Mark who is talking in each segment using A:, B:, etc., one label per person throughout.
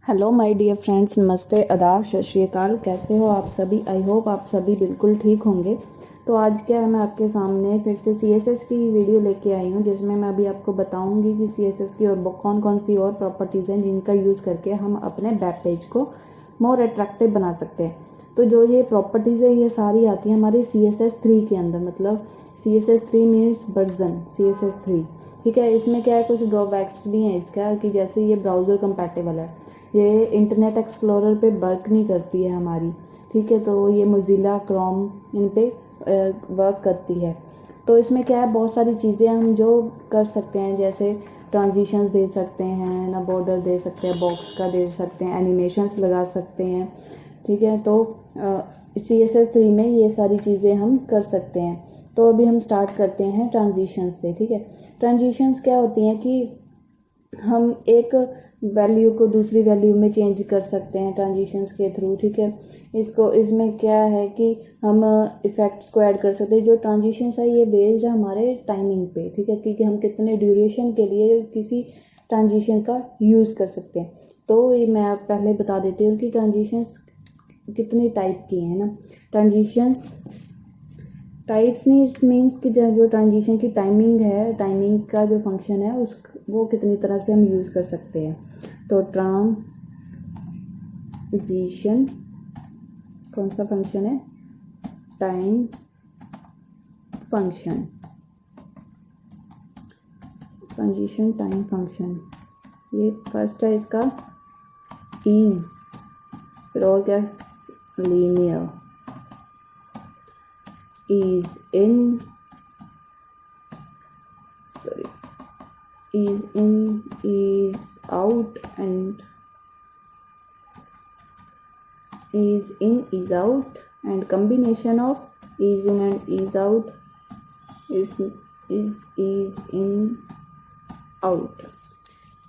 A: Hello my dear friends, नमस्ते, आदाब, सत श्री अकाल। कैसे हो आप सभी? आई होप आप सभी बिल्कुल ठीक होंगे। तो आज क्या है, मैं आपके सामने फिर से CSS की वीडियो लेके आई हूँ, जिसमें मैं अभी आपको बताऊँगी कि CSS की और कौन कौन सी और प्रॉपर्टीज़ हैं जिनका यूज़ करके हम अपने वेब पेज को मोर अट्रैक्टिव बना सकते हैं। तो जो ये प्रॉपर्टीज़ है ये सारी आती है हमारी CSS 3 के अंदर, मतलब CSS 3 मीन्स वर्जन CSS 3। ठीक है, इसमें क्या है, कुछ ड्रॉबैक्स भी हैं इसका, कि जैसे ये ब्राउज़र कंपैटिबल है, ये इंटरनेट एक्सप्लोरर पे वर्क नहीं करती है हमारी। ठीक है, तो ये मोजिला क्रोम इन पे वर्क करती है। तो इसमें क्या है, बहुत सारी चीज़ें हम जो कर सकते हैं, जैसे ट्रांजिशंस दे सकते हैं ना, बॉर्डर दे सकते हैं, बॉक्स का दे सकते हैं, एनिमेशंस लगा सकते हैं। ठीक है, तो CSS 3 में ये सारी चीज़ें हम कर सकते हैं। तो अभी हम स्टार्ट करते हैं ट्रांजिशंस से। ठीक है, ट्रांजिशंस क्या होती हैं कि हम एक वैल्यू को दूसरी वैल्यू में चेंज कर सकते हैं ट्रांजिशंस के थ्रू। ठीक है, इसमें क्या है कि हम इफ़ेक्ट्स को ऐड कर सकते हैं। जो ट्रांजिशंस है ये बेस्ड है हमारे टाइमिंग पे। ठीक है, क्योंकि हम कितने ड्यूरेशन के लिए किसी ट्रांजिशन का यूज़ कर सकते हैं। तो ये मैं आप पहले बता देती हूँ कि ट्रांजिशंस कितनी टाइप की हैं ना। ट्रांजिशंस टाइप्स नहीं, इट मीन्स कि जो ट्रांजिशन की टाइमिंग है, टाइमिंग का जो फंक्शन है वो कितनी तरह से हम यूज़ कर सकते हैं। तो ट्रांजिशन कौन सा फंक्शन है? Time function, transition time function. ये फर्स्ट है इसका इज, फिर और क्या, linear, is in, is out, and is in, is out, and combination of is in and is out, it is in out।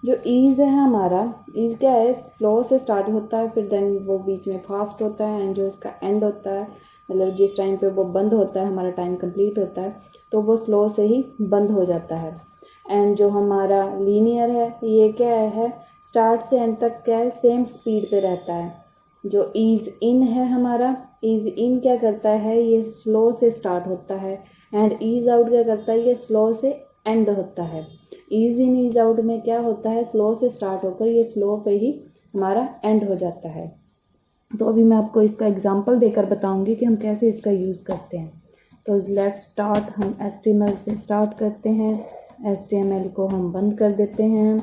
A: जो is है हमारा, is क्या है, स्लो से स्टार्ट होता है, फिर देन वो बीच में फास्ट होता है, एंड जो उसका एंड होता है, मतलब जिस टाइम पे वो बंद होता है, हमारा टाइम कंप्लीट होता है, तो वो स्लो से ही बंद हो जाता है। एंड जो हमारा लीनियर है, ये क्या है, स्टार्ट से एंड तक क्या है, सेम स्पीड पे रहता है। जो ईज इन है हमारा, ईज इन क्या करता है, ये स्लो से स्टार्ट होता है, एंड ईज आउट क्या करता है, ये स्लो से एंड होता है। ईज इन ईज आउट में क्या होता है, स्लो से स्टार्ट होकर ये स्लो पे ही हमारा एंड हो जाता है। तो अभी मैं आपको इसका एग्जांपल देकर बताऊंगी कि हम कैसे इसका यूज़ करते हैं। तो लेट्स स्टार्ट, हम HTML से स्टार्ट करते हैं। HTML को हम बंद कर देते हैं,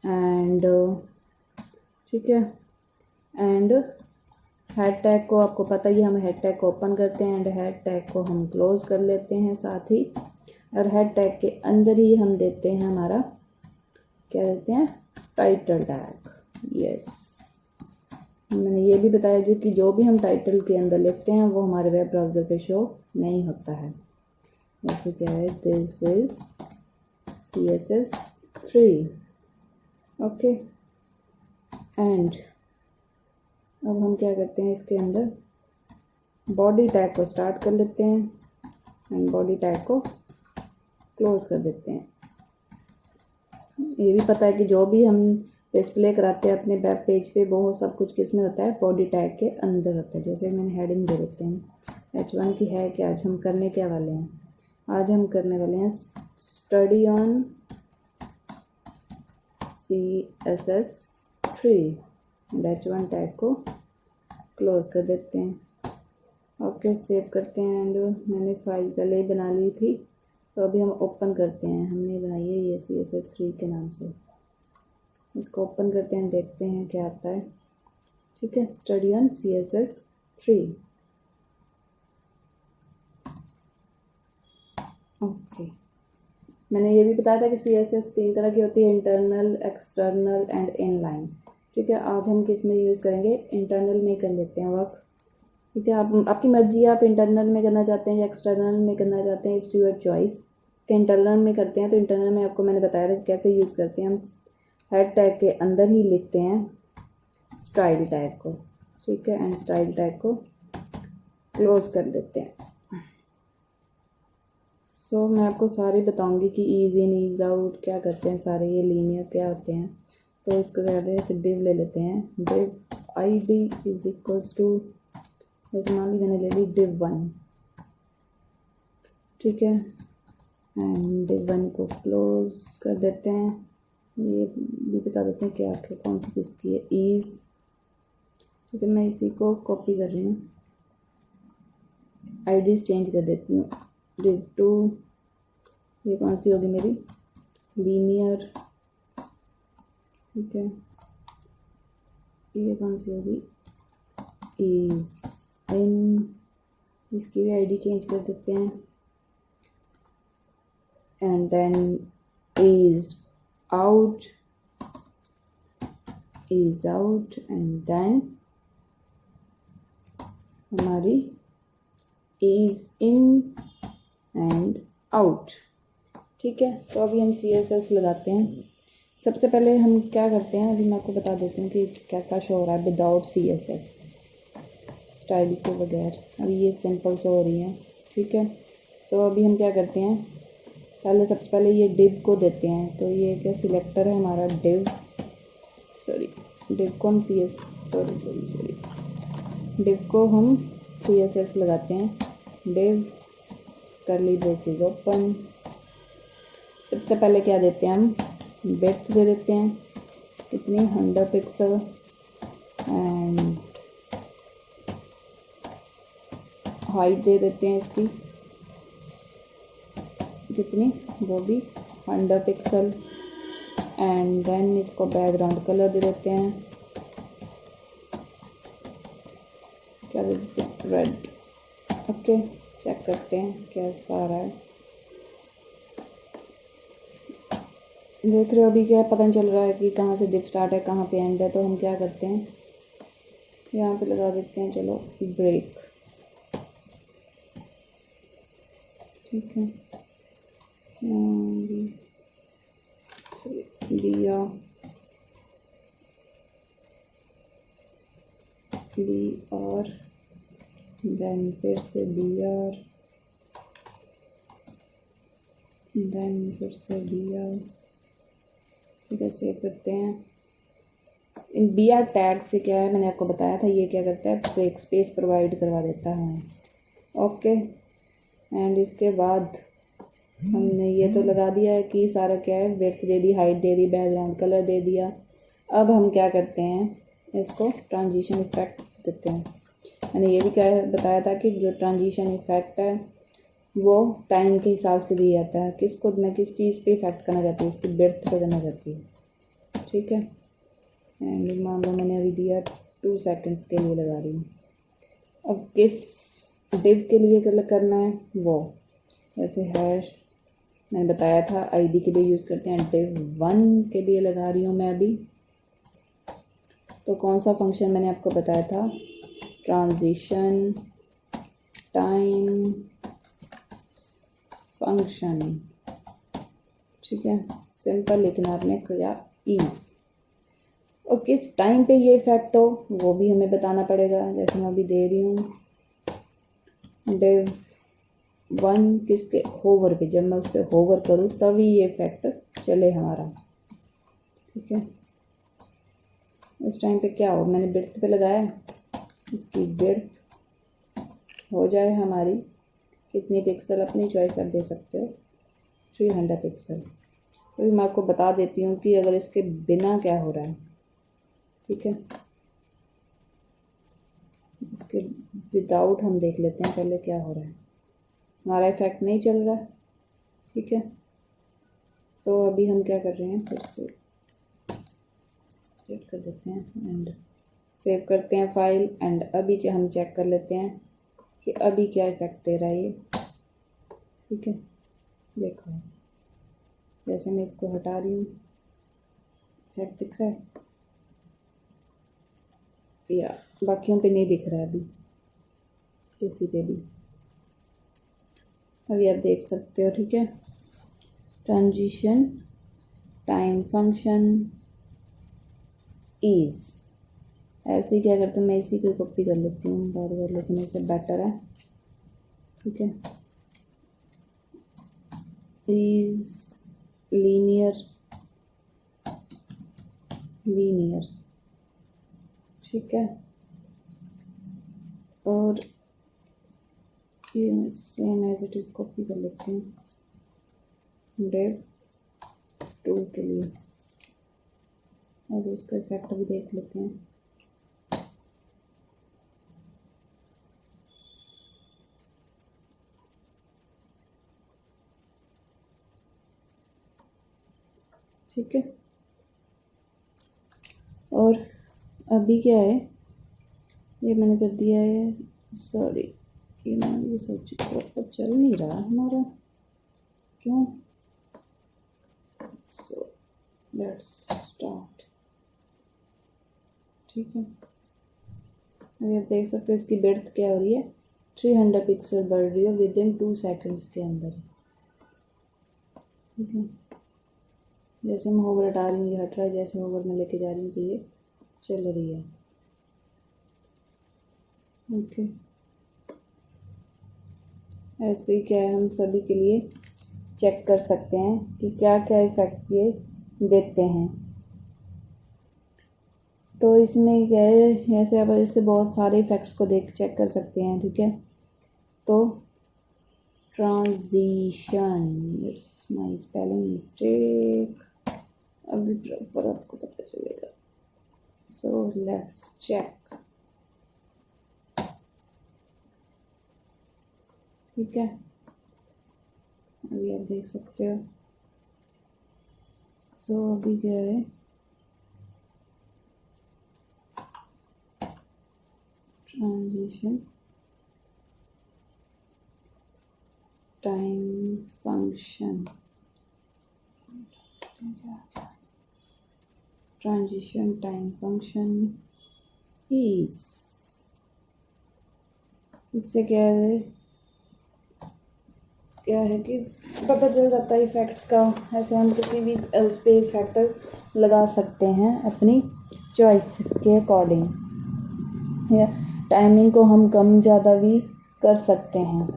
A: एंड ठीक है, एंड हेड टैग को, आपको पता ही, हम हेड टैग को ओपन करते हैं, एंड हेड टैग को हम क्लोज कर लेते हैं साथ ही। और हेड टैग के अंदर ही हम देते हैं हमारा, क्या देते हैं, टाइटल टैग। यस, मैंने ये भी बताया जो भी हम टाइटल के अंदर लिखते हैं वो हमारे वेब ब्राउज़र पे शो नहीं होता है। जैसे क्या है, this is CSS 3। Okay, and अब हम क्या करते हैं, इसके अंदर बॉडी टैग को स्टार्ट कर लेते हैं, एंड बॉडी टैग को क्लोज कर देते हैं। ये भी पता है कि जो भी हम डिस्प्ले कराते हैं अपने वेब पेज पे, वो सब कुछ किस में होता है, बॉडी टैग के अंदर होता है। जैसे मैंने हेडिंग दे देते हैं H1 की है कि आज हम करने क्या वाले हैं, आज हम करने वाले हैं study on CSS 3, H1 tag को क्लोज कर देते हैं। ओके, सेव करते हैं, एंड मैंने फाइल पहले ही बना ली थी, तो अभी हम ओपन करते हैं। हमने बनाई है ये CSS 3 के नाम से। इसको ओपन करते हैं, देखते हैं क्या आता है। ठीक है, स्टडी ऑन CSS 3। ओके, मैंने ये भी बताया था कि CSS 3 तरह की होती है, इंटरनल, एक्सटर्नल एंड इनलाइन। ठीक है, आज हम किस में यूज़ करेंगे, इंटरनल में कर लेते हैं वर्क। ठीक है, आप आपकी मर्जी है, आप इंटरनल में करना चाहते हैं या एक्सटर्नल में करना चाहते हैं, इट्स योर चॉइस। कि इंटरनल में करते हैं तो इंटरनल में आपको मैंने बताया था कि कैसे यूज़ करते हैं। हम हेड टैग के अंदर ही लिखते हैं स्टाइल टैग को। ठीक है, एंड स्टाइल टैग को क्लोज कर देते हैं। मैं आपको सारे बताऊंगी कि ईज इन ईज आउट क्या करते हैं सारे, ये लीनियर क्या होते हैं, तो इसको क्या करते हैं, जैसे div ले लेते हैं, div id is equals to, जैसे मान ली मैंने ले ली div1, ठीक है, एंड div1 को क्लोज कर देते हैं। ये भी बता देते हैं कि आपको कौन सी किसकी है, इज, ठीक है। मैं इसी को कॉपी कर रही हूँ, आईडीज चेंज कर देती हूँ, div2, ये कौन सी होगी मेरी, लीनियर, ठीक है, ये कौन सी होगी, इज इन, इसकी भी आईडी चेंज कर देते हैं, and then is out, and then हमारी इज इन एंड आउट, ठीक है। तो अभी हम CSS लगाते हैं। सबसे पहले हम क्या करते हैं, अभी मैं आपको बता देती हूँ कि क्या क्या शो हो रहा है विदाउट CSS, स्टाइल के बगैर। अभी ये सिंपल शो हो रही है, ठीक है। तो अभी हम क्या करते हैं, पहले सबसे पहले ये div को देते हैं। तो ये क्या सिलेक्टर है हमारा, div को हम div को हम CSS लगाते हैं, div करली ब्रेसेस ओपन। सबसे पहले क्या देते हैं हम, विड्थ दे देते हैं कितनी, 100 पिक्सल, एंड हाइट दे देते हैं इसकी कितनी, वो भी 100 पिक्सल, एंड देन इसको बैकग्राउंड कलर दे देते हैं, क्या दे देते हैं, रेड। ओके, चेक करते हैं कैसा आ रहा है। देख रहे हो अभी क्या पता नहीं चल रहा है कि कहाँ से div स्टार्ट है कहाँ पे एंड है। तो हम क्या करते हैं, यहाँ पे लगा देते हैं, चलो ब्रेक, ठीक है, बी आर, देन फिर से BR, देन फिर से BR, ठीक है। सेव करते हैं। इन BR टैग से क्या है, मैंने आपको बताया था, ये क्या करता है, ब्रेक स्पेस प्रोवाइड करवा देता है। ओके, एंड इसके बाद हमने ये तो लगा दिया है कि सारा क्या है, विड्थ दे दी, हाइट दे दी, बैकग्राउंड कलर दे दिया। अब हम क्या करते हैं, इसको ट्रांजिशन इफेक्ट देते हैं। मैंने ये भी क्या बताया था कि जो ट्रांजिशन इफेक्ट है वो टाइम के हिसाब से दिया जाता है, किसको मैं किस चीज़ पे इफेक्ट करना चाहती हूँ, इसकी विड्थ पे करना चाहती हूँ, ठीक है। एंड मान लो मैंने अभी दिया 2 सेकंड्स के लिए लगा रही हूँ। अब किस div के लिए करना है वो, जैसे हैश मैंने बताया था आईडी के लिए यूज़ करते हैं, div1 के लिए लगा रही हूँ मैं अभी। तो कौन सा फंक्शन मैंने आपको बताया था, ट्रांजिशन टाइम फंक्शन, ठीक है, सिंपल, लेकिन आपने किया इज। और किस टाइम पे ये इफेक्ट हो वो भी हमें बताना पड़ेगा। जैसे मैं अभी दे रही हूँ div1 किसके, होवर पे, जब मैं उस पर होवर करूँ तभी ये इफेक्ट चले हमारा, ठीक है। उस टाइम पे क्या हो, मैंने विड्थ पे लगाया, इसकी विड्थ हो जाए हमारी कितनी पिक्सल, अपनी चॉइस आप दे सकते हो, 300 पिक्सल। तो मैं आपको बता देती हूँ कि अगर इसके बिना क्या हो रहा है, ठीक है। इसके विदाउट हम देख लेते हैं पहले क्या हो रहा है, हमारा इफेक्ट नहीं चल रहा है, ठीक है। तो अभी हम क्या कर रहे हैं, फिर से सेव कर देते हैं एंड सेव करते हैं फाइल। एंड अभी हम चेक कर लेते हैं कि अभी क्या इफेक्ट दे रहा है ये, ठीक है। देखो जैसे मैं इसको हटा रही हूँ, इफेक्ट दिख रहा है या बाकियों पे नहीं दिख रहा है, अभी किसी पे भी, अभी आप देख सकते हो, ठीक है। ट्रांजिशन टाइम फंक्शन इज, ऐसे क्या करते हैं, मैं इसी को कॉपी कर लेती हूँ बार बार, लेकिन इससे बेटर है, ठीक है। इज लीनियर लीनियर, ठीक है। और ये same as it is copy कर लेते हैं डेव 2 के लिए, और उसका इफेक्ट भी देख लेते हैं। ठीक है, और अभी क्या है, ये मैंने कर दिया है, सॉरी ये मैंने ये सोच प्रॉपर चल नहीं रहा हमारा, क्यों। सो लेट्स स्टार्ट, ठीक है। अभी आप देख सकते हो इसकी विड्थ क्या हो रही है, 300 पिक्सल बढ़ रही है विद इन 2 सेकेंड्स के अंदर, ठीक है। जैसे मैं होवर हटा रही हूँ ये हट रहा है, जैसे होवर में लेके जा रही हूँ तो ये चल रही है, ओके। ऐसे ही क्या है, हम सभी के लिए चेक कर सकते हैं कि क्या क्या इफेक्ट ये देते हैं। तो इसमें क्या है, ऐसे आप इससे बहुत सारे इफेक्ट्स को देख चेक कर सकते हैं, ठीक है। तो transition, it's my spelling mistake, अभी प्रॉपर आपको पता चलेगा। सो लेट्स चेक, ठीक है। अभी आप देख सकते हो। सो अभी क्या है, transition time function, transition time function is, इससे क्या है कि पता चल जाता है इफेक्ट्स का। ऐसे हम किसी भी उस पर इफेक्ट लगा सकते हैं अपनी चॉइस के अकॉर्डिंग, या टाइमिंग को हम कम ज़्यादा भी कर सकते हैं।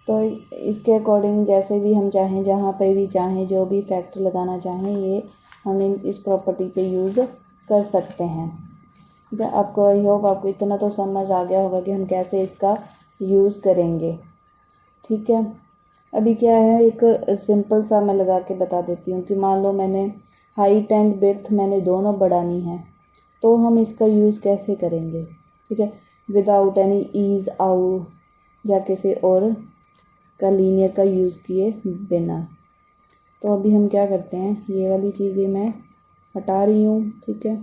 A: तो इसके अकॉर्डिंग जैसे भी हम चाहें, जहाँ पे भी चाहें, जो भी इफेक्ट लगाना चाहें, ये हम इस प्रॉपर्टी पे यूज़ कर सकते हैं, ठीक है। आपको आई होप आपको इतना तो समझ आ गया होगा कि हम कैसे इसका यूज़ करेंगे, ठीक है। अभी क्या है, एक सिंपल सा मैं लगा के बता देती हूँ कि मान लो मैंने हाइट एंड विड्थ मैंने दोनों बढ़ानी है, तो हम इसका यूज़ कैसे करेंगे, ठीक है, विदाउट एनी ईज आउट या किसी और का लीनियर का यूज़ किए बिना। तो अभी हम क्या करते हैं, ये वाली चीज़ें मैं हटा रही हूँ, ठीक है।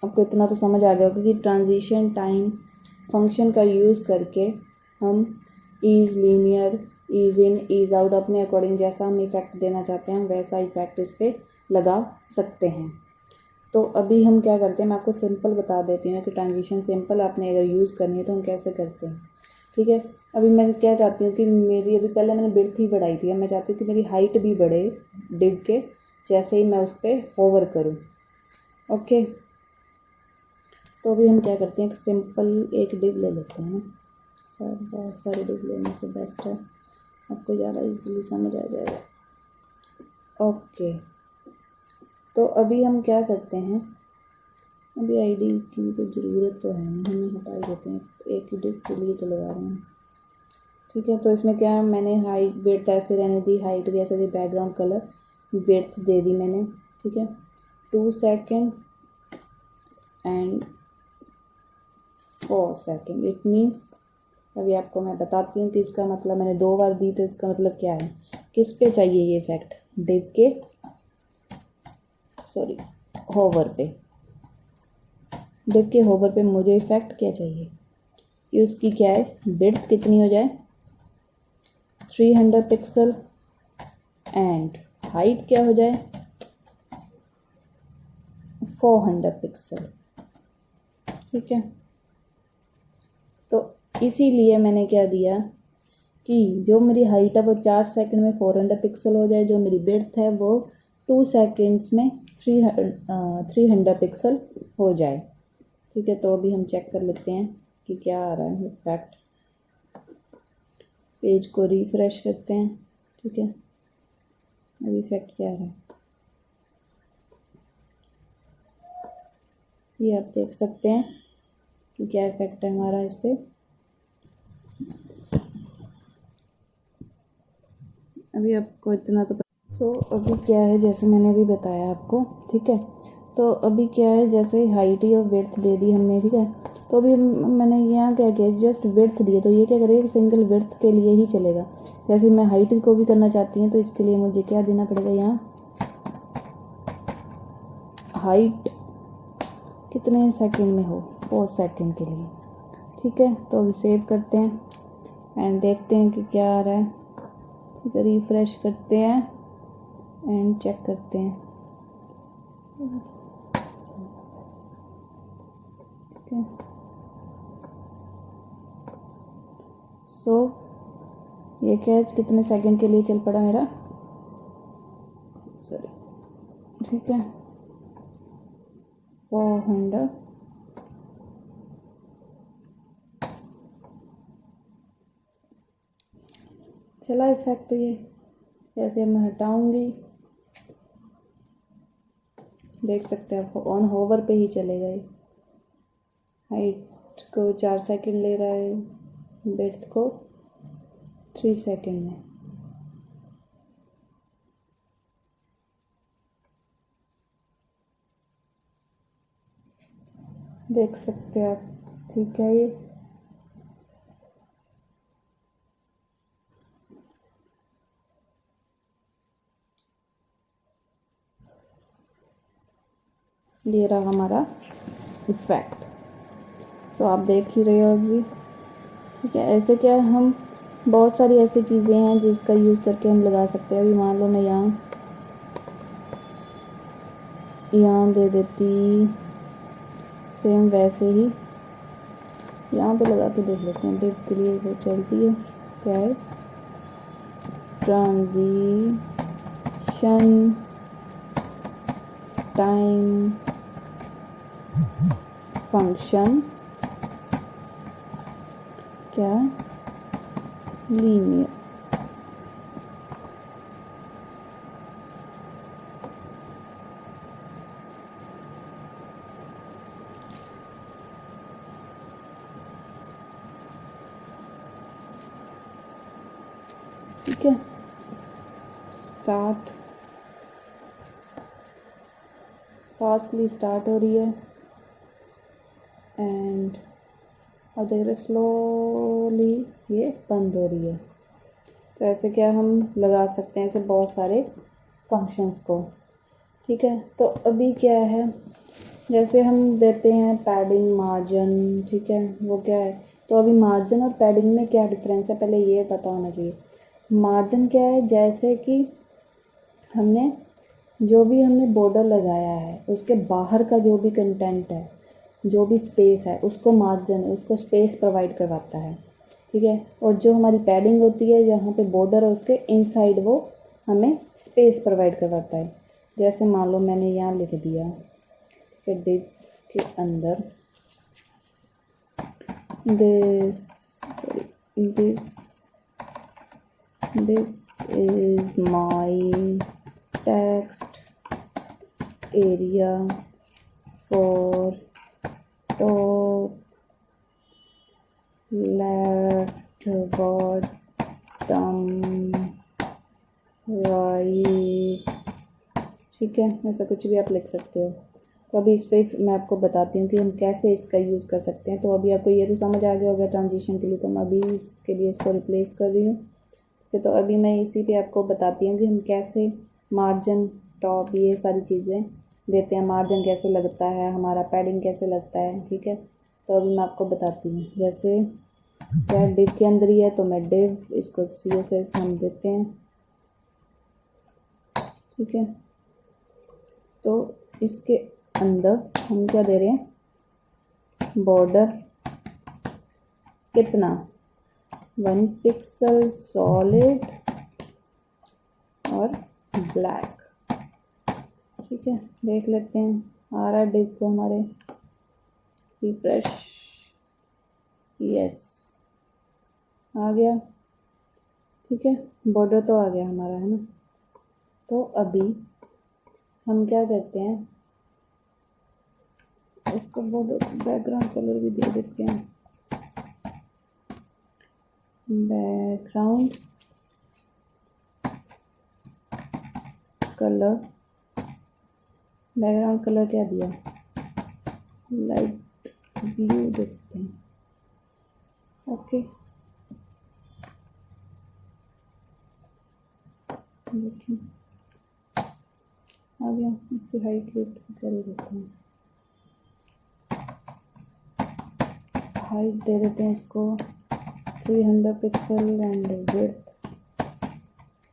A: आपको इतना तो समझ आ गया होगा कि ट्रांजिशन टाइम फंक्शन का यूज़ करके हम ईज लीनियर, ईज इन, ईज आउट अपने अकॉर्डिंग जैसा हम इफ़ेक्ट देना चाहते हैं हम वैसा इफ़ेक्ट इस पर लगा सकते हैं। तो अभी हम क्या करते हैं, मैं आपको सिंपल बता देती हूँ कि ट्रांजिशन सिंपल आपने अगर यूज़ करनी है तो हम कैसे करते हैं, ठीक है। अभी मैं क्या चाहती हूँ कि मेरी, अभी पहले मैंने विड्थ ही बढ़ाई थी, अब मैं चाहती हूँ कि मेरी हाइट भी बढ़े डिव के, जैसे ही मैं उस पर होवर करूँ, ओके। तो अभी हम क्या करते हैं, एक सिंपल एक डिव ले लेते हैं ना, बहुत सारे डिव लेने से बेस्ट है, आपको ज़्यादा इजीली समझ आ जाएगा, ओके। तो अभी हम क्या करते हैं, अभी आईडी की तो ज़रूरत तो है नहीं, हमें हटा ही देते हैं, एक ही डिव के लिए तो लगा रहे हैं, ठीक है। तो इसमें क्या है, मैंने हाइट विड्थ ऐसे रहने दी, हाइट भी ऐसे दी, बैकग्राउंड कलर विड्थ दे दी मैंने, ठीक है। 2 second and 4 second, it means, अभी आपको मैं बताती हूँ कि इसका मतलब मैंने 2 बार दी, तो इसका मतलब क्या है, किस पे चाहिए ये इफेक्ट, डिव के, सॉरी होवर पे, डिव के होवर पे मुझे इफेक्ट क्या चाहिए कि उसकी क्या है, विड्थ कितनी हो जाए 300 पिक्सल एंड हाइट क्या हो जाए 400 पिक्सल, ठीक है। तो इसीलिए मैंने क्या दिया कि जो मेरी हाइट है वो 4 सेकंड में 400 पिक्सल हो जाए, जो मेरी विड्थ है वो 2 सेकेंड्स में 300 पिक्सल हो जाए, ठीक है। तो अभी हम चेक कर लेते हैं कि क्या आ रहा है इफेक्ट, पेज को रिफ्रेश करते हैं, ठीक है। अभी इफेक्ट क्या आ रहा है, ये आप देख सकते हैं कि क्या इफेक्ट है हमारा इस पर। अभी आपको इतना तो अभी क्या है, जैसे मैंने अभी बताया आपको, ठीक है। तो अभी क्या है, जैसे हाइट और विड्थ दे दी हमने, ठीक है। तो अभी मैंने यहाँ क्या किया, जस्ट विड्थ दिए, तो ये क्या करेगा, सिंगल विड्थ के लिए ही चलेगा। जैसे मैं हाइट को भी करना चाहती हूँ, तो इसके लिए मुझे क्या देना पड़ेगा, यहाँ हाइट कितने सेकंड में हो, 4 सेकंड के लिए, ठीक है। तो अभी सेव करते हैं एंड देखते हैं कि क्या आ रहा है। तो रिफ्रेश करते हैं एंड चेक करते हैं, ठीक है। ये क्या है, कितने सेकंड के लिए चल पड़ा मेरा, सॉरी, ठीक है। 400 चला इफेक्ट। ये जैसे मैं हटाऊंगी, देख सकते हैं आप, ऑन होवर पे ही चलेगा ये। हाइट को 4 सेकंड ले रहा है, विड्थ को 3 सेकंड में। देख सकते हैं आप, ठीक है। ये रहा हमारा इफेक्ट। आप देख ही रहे हो अभी, ठीक है। ऐसे क्या हम बहुत सारी ऐसी चीज़ें हैं जिसका यूज़ करके हम लगा सकते हैं। अभी मान लो मैं यहाँ दे देती, सेम वैसे ही यहाँ पे लगा के देख लेते हैं। डिप के लिए वो चलती है, क्या है, ट्रांजिशन टाइम फंक्शन, क्या, लीनियर, ठीक है। स्टार्ट, फास्टली स्टार्ट हो रही है एंड और देख रहे स्लोली ये बंद हो रही है। तो ऐसे क्या हम लगा सकते हैं ऐसे बहुत सारे फंक्शंस को, ठीक है। तो अभी क्या है, जैसे हम देते हैं पैडिंग, मार्जिन, ठीक है, वो क्या है। तो अभी मार्जिन और पैडिंग में क्या डिफरेंस है, पहले ये पता होना चाहिए। मार्जिन क्या है, जैसे कि हमने जो भी हमने बॉर्डर लगाया है उसके बाहर का जो भी कंटेंट है, जो भी स्पेस है, उसको मार्जिन, उसको स्पेस प्रोवाइड करवाता है, ठीक है। और जो हमारी पैडिंग होती है, जहाँ पे बॉर्डर है उसके इनसाइड, वो हमें स्पेस प्रोवाइड करवाता है। जैसे मान लो मैंने यहाँ लिख दिया कि डिप के अंदर this is my text area for top left bottom right, ठीक है। ऐसा कुछ भी आप लिख सकते हो। तो अभी इस पर मैं आपको बताती हूँ कि हम कैसे इसका यूज़ कर सकते हैं। तो अभी आपको ये तो समझ आ गया होगा ट्रांजिशन के लिए, तो मैं अभी इसके लिए इसको रिप्लेस कर रही हूँ। तो अभी मैं इसी पे आपको बताती हूँ कि हम कैसे मार्जिन, टॉप, ये सारी चीज़ें देते हैं। मार्जिन कैसे लगता है हमारा, पैडिंग कैसे लगता है, ठीक है। तो अभी मैं आपको बताती हूँ। जैसे क्या डिव के अंदर ही है, तो मैं डिव, इसको CSS हम देते हैं, ठीक है। तो इसके अंदर हम क्या दे रहे हैं, बॉर्डर कितना, 1 पिक्सल सॉलिड और ब्लैक, ठीक है। देख लेते हैं आ रहा है डिव को हमारे, रिफ्रेश, यस आ गया, ठीक है। बॉर्डर तो आ गया हमारा, है ना। तो अभी हम क्या करते हैं, इसको बैकग्राउंड कलर भी दे देते हैं, बैकग्राउंड कलर, बैकग्राउंड कलर क्या दिया, लाइट ब्लू देते हैं। ओके, देखिए आ गया। इसकी हाइट वेट कर देते हैं, हाइट दे देते हैं इसको 300 पिक्सल एंड विड्थ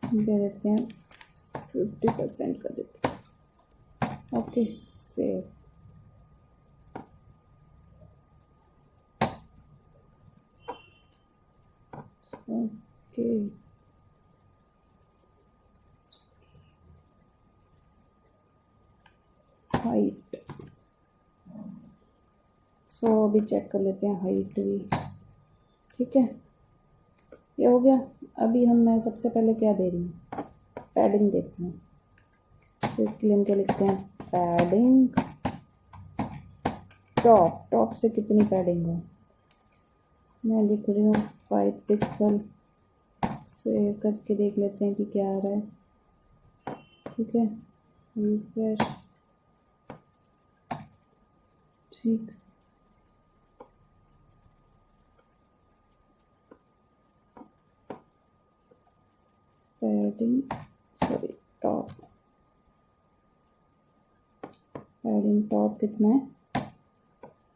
A: दे देते हैं 50% कर देते हैं। Okay, save. ओके, हाइट, सो अभी चेक कर लेते हैं हाइट भी। ठीक है, ये हो गया। अभी मैं सबसे पहले क्या दे रही हूँ, पैडिंग देती हूँ। तो इसके लिए हम क्या लिखते हैं, पैडिंग टॉप से कितनी पैडिंग हो, मैं लिख रही हूँ 5 पिक्सल। सेव करके देख लेते हैं कि क्या आ रहा है। ठीक है, रिफ्रेश। ठीक, पैडिंग टॉप कितना है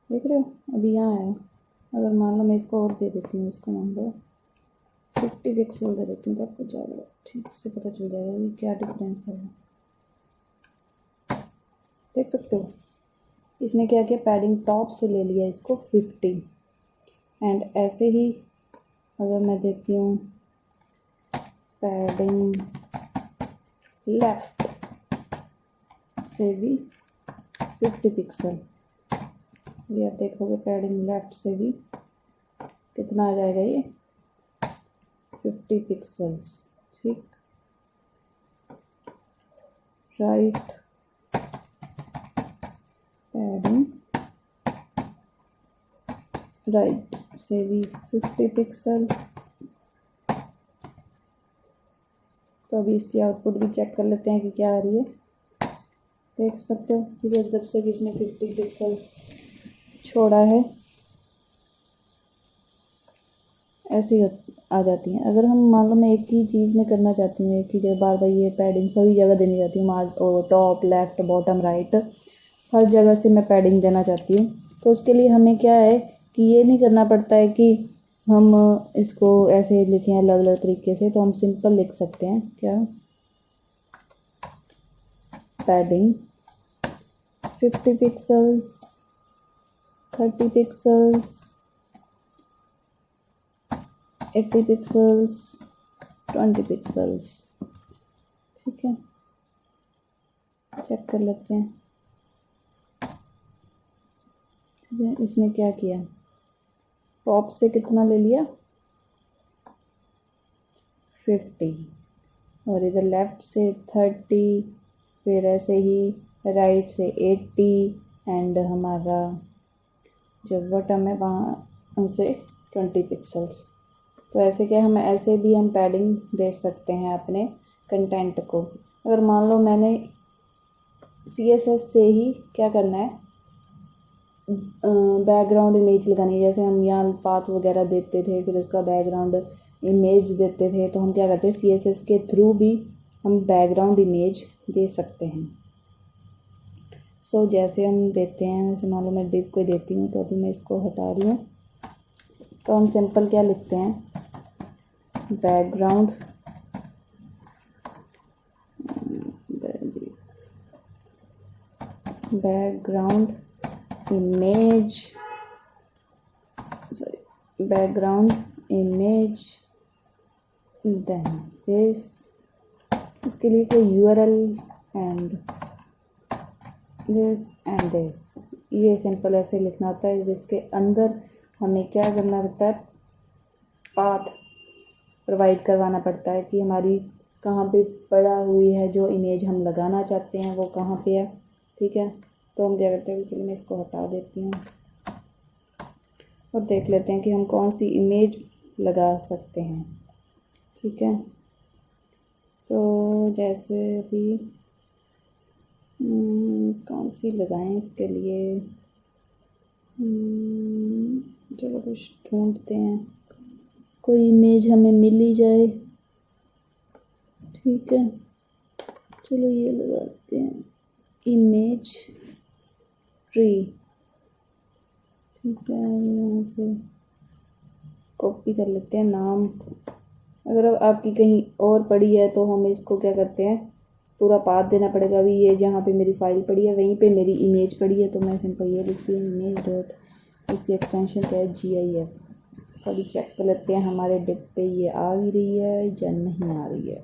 A: देख रहे हो, अभी यहाँ आया। अगर मान लो मैं इसको और दे देती हूँ, इसको मान लो 50 पिक्सल दे देती हूँ, तो आपको ज़्यादा ठीक से पता चल जाएगा कि क्या डिफरेंस है। देख सकते हो, इसने क्या किया, पैडिंग टॉप से ले लिया इसको 50। एंड ऐसे ही अगर मैं देती हूँ पैडिंग लेफ्ट से भी 50 पिक्सल, ये आप देखोगे पैडिंग लेफ्ट से भी कितना आ जाएगा, ये 50 पिक्सल्स। ठीक, राइट पैडिंग राइट से भी 50 पिक्सल। तो अभी इसकी आउटपुट भी चेक कर लेते हैं कि क्या आ रही है। देख सकते हो कि जब से भी इसने 50 पिक्सल्स छोड़ा है, ऐसे ही आ जाती हैं। अगर हम मान लो मैं एक ही चीज़ में करना चाहती हूँ, एक ही जगह बार बार ये पैडिंग सभी जगह देनी चाहती हूँ, टॉप लेफ्ट बॉटम राइट हर जगह से मैं पैडिंग देना चाहती हूँ, तो उसके लिए हमें क्या है कि ये नहीं करना पड़ता है कि हम इसको ऐसे लिखें अलग अलग तरीके से। तो हम सिंपल लिख सकते हैं, क्या, padding 50 pixels, 30 pixels, 80 pixels, 20 pixels. ठीक है, चेक कर लेते हैं। ठीक है, इसने क्या किया, टॉप से कितना ले लिया 50, और इधर लेफ्ट से 30, फिर ऐसे ही राइट से 80 एंड हमारा जो बॉटम है वहाँ से 20 पिक्सल्स। तो ऐसे क्या हम ऐसे भी हम पैडिंग दे सकते हैं अपने कंटेंट को। अगर मान लो मैंने CSS से ही क्या करना है, बैकग्राउंड इमेज लगानी है, जैसे हम यहाँ पाथ वगैरह देते थे, फिर उसका बैकग्राउंड इमेज देते थे, तो हम क्या करते हैं CSS के थ्रू भी हम बैकग्राउंड इमेज दे सकते हैं। सो जैसे हम देते हैं, जैसे मान लो मैं डिव को देती हूँ, तो अभी मैं इसको हटा रही हूँ। तो हम सिंपल क्या लिखते हैं, background image background image then this, इसके लिए कोई URL एंड this, ये सिंपल ऐसे लिखना होता है, जिसके अंदर हमें क्या करना पड़ता है, पाथ प्रोवाइड करवाना पड़ता है कि हमारी कहाँ पे पड़ा हुई है, जो इमेज हम लगाना चाहते हैं वो कहाँ पे है। ठीक है, तो हम क्या करते हैं, के लिए मैं इसको हटा देती हूँ और देख लेते हैं कि हम कौन सी इमेज लगा सकते हैं। ठीक है, तो जैसे अभी कौन सी लगाएं इसके लिए, चलो कुछ ढूंढते हैं, कोई इमेज हमें मिल ही जाए। ठीक है, चलो ये लगाते हैं इमेज ट्री। ठीक है, यहाँ से कॉपी कर लेते हैं नाम। अगर आपकी कहीं और पड़ी है तो हम इसको क्या करते हैं, पूरा पाथ देना पड़ेगा। अभी ये जहाँ पे मेरी फाइल पड़ी है वहीं पे मेरी इमेज पड़ी है, तो मैं सिंपल ये लिखती हूँ इमेज डॉट, इसकी एक्सटेंशन क्या है GIF। अभी चेक कर लेते हैं हमारे डिप पे ये आ भी रही है या नहीं आ रही है।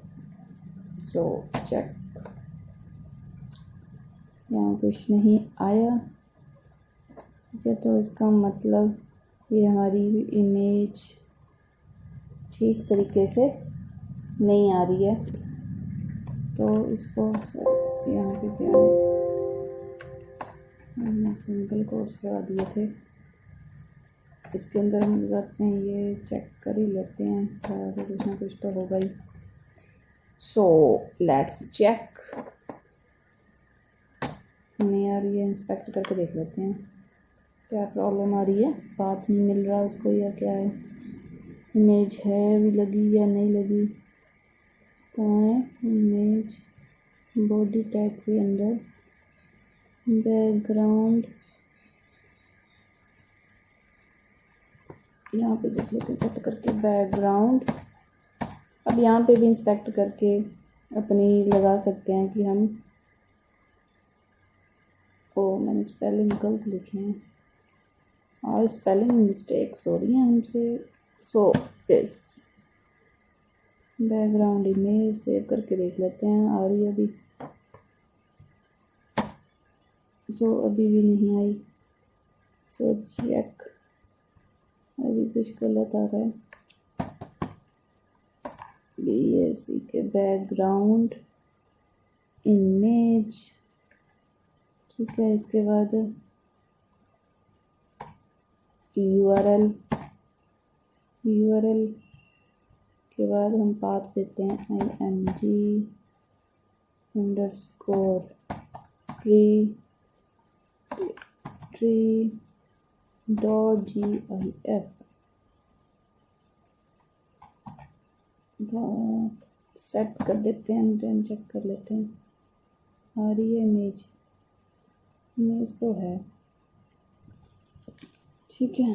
A: सो चेक, यहाँ कुछ नहीं आया। ठीक है, तो इसका मतलब ये हमारी इमेज ठीक तरीके से नहीं आ रही है। तो इसको यहाँ पे क्या है, हमने सिंगल कोट्स लगा दिए थे, इसके अंदर हम लगाते हैं, ये चेक कर ही लेते हैं, तो कुछ ना कुछ तो होगा ही। सो लेट्स चेक, नहीं आ रही है, इंस्पेक्ट करके देख लेते हैं क्या प्रॉब्लम आ रही है। बात नहीं मिल रहा उसको या क्या है, इमेज है भी लगी या नहीं लगी, कहाँ है इमेज, बॉडी टैग के अंदर बैकग्राउंड, यहाँ पे देख लेते हैं सेट करके बैकग्राउंड। अब यहाँ पे भी इंस्पेक्ट करके अपनी लगा सकते हैं कि हम, ओ मैंने स्पेलिंग गलत लिखे हैं और स्पेलिंग मिस्टेक्स हो रही हैं हमसे। So this background image save करके देख लेते हैं आ रही है अभी। सो अभी भी नहीं आई, सो चेक, अभी कुछ गलत आ रहा है। BAC के बैकग्राउंड इमेज। ठीक है, इसके बाद URL के बाद हम पाथ देते हैं img_tree.gif। सेट कर देते हैं, देन चेक कर लेते हैं आ रही है इमेज तो है। ठीक है,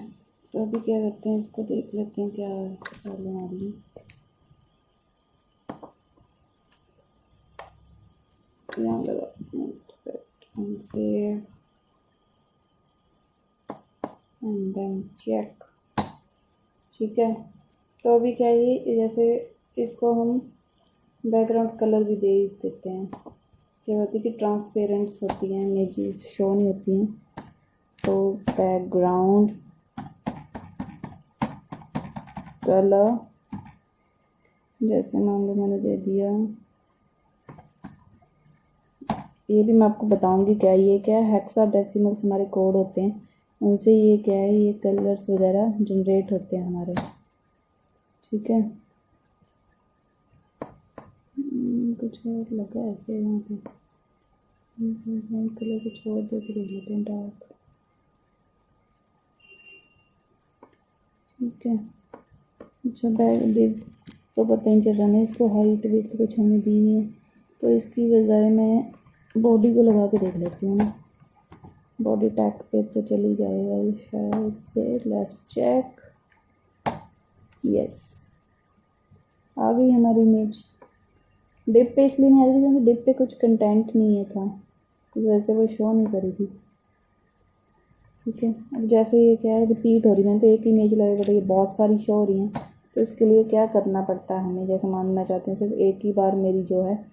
A: तो अभी क्या करते हैं, इसको देख लेते हैं क्या प्रॉब्लम आ रही है। यहाँ लगाते हैं and save and then check. ठीक है, तो अभी क्या है, जैसे इसको हम बैकग्राउंड कलर भी दे देते हैं। क्या होती है कि ट्रांसपेरेंट्स होती हैं, इमेजेस शो नहीं होती हैं, तो बैकग्राउंड कलर जैसे मान लो मैंने दे दिया, ये भी मैं आपको बताऊंगी क्या ये क्या है, हेक्साडेसिमल्स हमारे कोड होते हैं, उनसे ये क्या है, ये कलर्स वगैरह जनरेट होते हैं हमारे। ठीक है, कुछ और लगा है क्या यहाँ पे, कलर कुछ और दे के देख लेते हैं, डार्क। ठीक है, अच्छा बैक दिव तो पता ही चल रहा है, इसको हाइट भी तो कुछ हमें दी नहीं है, तो इसकी बजाय मैं बॉडी को लगा के देख लेती हूँ। बॉडी टैग पे तो चली जाएगा शायद से, लेट्स चेक, यस आ गई हमारी इमेज। डिप पे इसलिए नहीं आ रही थी क्योंकि डिप पे कुछ कंटेंट नहीं है था, इस वजह से वो शो नहीं करी थी। ठीक है, अब जैसे ये क्या है, रिपीट हो रही है, मैंने तो एक इमेज लगाई बट ये बहुत सारी शो हो रही हैं, तो इसके लिए क्या करना पड़ता है हमें, जैसे मानना चाहते हैं सिर्फ एक ही बार मेरी जो है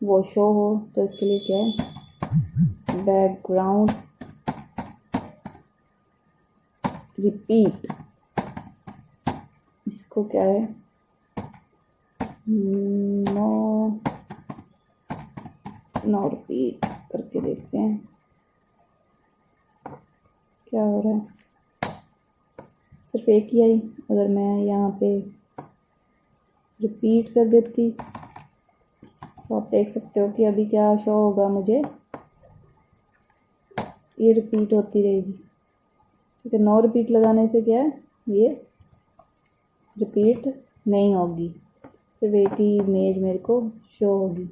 A: वो शो हो, तो इसके लिए क्या है, बैकग्राउंड रिपीट, इसको क्या है, नो रिपीट करके देखते हैं। क्या हो रहा है, सिर्फ एक ही आई। अगर मैं यहाँ पे रिपीट कर देती तो आप देख सकते हो कि अभी क्या शो होगा मुझे, ये रिपीट होती रहेगी। ठीक है, नो रिपीट लगाने से क्या है, ये रिपीट नहीं होगी, सिर्फ एक ही इमेज मेरे को शो होगी,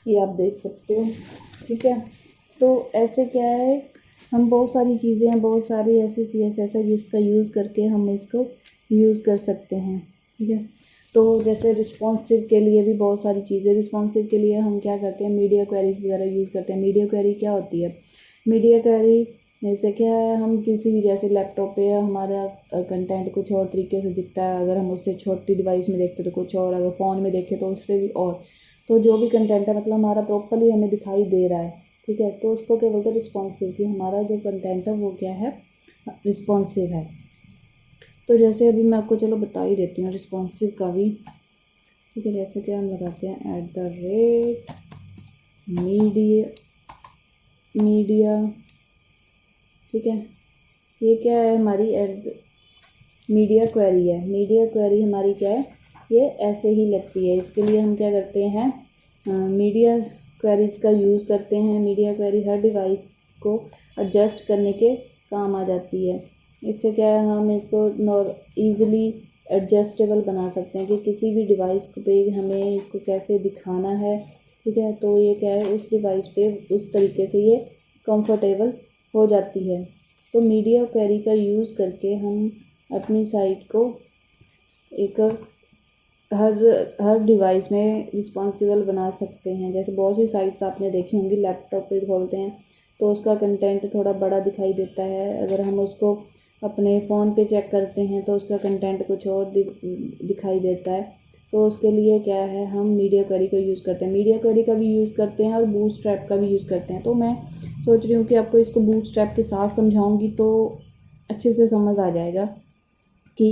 A: ये आप देख सकते हो। ठीक है, तो ऐसे क्या है, हम बहुत सारी चीज़ें हैं, बहुत सारी ऐसे CSS है जिसका यूज़ करके हम इसको यूज़ कर सकते हैं। ठीक है, तो जैसे रिस्पॉन्सिव के लिए भी बहुत सारी चीज़ें, रिस्पॉन्सिव के लिए हम क्या करते हैं, मीडिया क्वेरीज वगैरह यूज़ करते हैं। मीडिया क्वेरी क्या होती है, मीडिया क्वेरी जैसे क्या है, हम किसी भी जैसे लैपटॉप पे हमारा कंटेंट कुछ और तरीके से दिखता है, अगर हम उससे छोटी डिवाइस में देखते तो कुछ और, अगर फ़ोन में देखें तो उससे भी और, तो जो भी कंटेंट है मतलब हमारा प्रॉपरली हमें दिखाई दे रहा है। ठीक है, तो उसको क्या बोलते हैं, रिस्पॉन्सिव, कि हमारा जो कंटेंट है वो क्या है, रिस्पॉन्सिव है। तो जैसे अभी मैं आपको चलो बता ही देती हूँ रिस्पॉन्सिव का भी। ठीक है, जैसे कि हम लगाते हैं मीडिया। ठीक है, ये क्या है हमारी मीडिया क्वेरी है। मीडिया क्वेरी हमारी क्या है, ये ऐसे ही लगती है। इसके लिए हम क्या करते हैं, मीडिया क्वेरीज का यूज़ करते हैं। मीडिया क्वेरी हर डिवाइस को एडजस्ट करने के काम आ जाती है। इससे क्या है, हम इसको ईज़िली एडजस्टेबल बना सकते हैं कि किसी भी डिवाइस पे हमें इसको कैसे दिखाना है। ठीक है, तो ये क्या है, उस डिवाइस पे उस तरीके से ये कंफर्टेबल हो जाती है। तो मीडिया क्वेरी का यूज़ करके हम अपनी साइट को एक हर डिवाइस में रिस्पॉन्सिबल बना सकते हैं। जैसे बहुत सी साइट्स आपने देखी होंगी, लैपटॉप पे खोलते हैं तो उसका कंटेंट थोड़ा बड़ा दिखाई देता है, अगर हम उसको अपने फ़ोन पे चेक करते हैं तो उसका कंटेंट कुछ और दिखाई देता है। तो उसके लिए क्या है, हम मीडिया क्वेरी का यूज़ करते हैं। मीडिया क्वेरी का भी यूज़ करते हैं और बूटस्ट्रैप का भी यूज़ करते हैं। तो मैं सोच रही हूँ कि आपको इसको बूटस्ट्रैप के साथ समझाऊंगी तो अच्छे से समझ आ जाएगा कि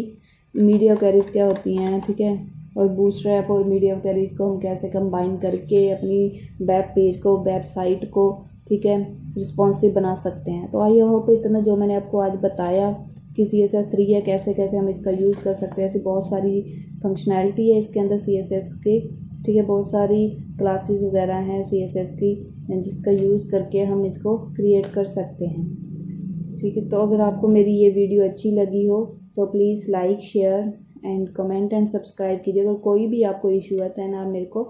A: मीडिया क्वेरीज क्या होती हैं। ठीक है, और बूटस्ट्रैप और मीडिया क्वेरीज को हम कैसे कंबाइन करके अपनी वेब पेज को, वेबसाइट को, ठीक है, रिस्पॉन्सिव बना सकते हैं। तो आई होप इतना जो मैंने आपको आज बताया कि CSS3 है, कैसे कैसे हम इसका यूज़ कर सकते हैं। ऐसी बहुत सारी फंक्शनैलिटी है इसके अंदर CSS की। ठीक है, बहुत सारी क्लासेस वगैरह हैं CSS की जिसका यूज़ करके हम इसको क्रिएट कर सकते हैं। ठीक है, तो अगर आपको मेरी ये वीडियो अच्छी लगी हो तो please like, share and comment and subscribe कीजिए। अगर कोई भी आपको इशू है तो आप मेरे को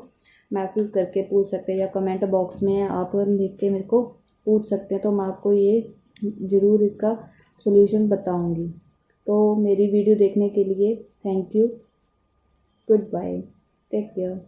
A: मैसेज करके पूछ सकते हैं या कमेंट बॉक्स में आप लिख के मेरे को पूछ सकते हैं, तो मैं आपको ये ज़रूर इसका सॉल्यूशन बताऊंगी। तो मेरी वीडियो देखने के लिए thank you, goodbye, take care.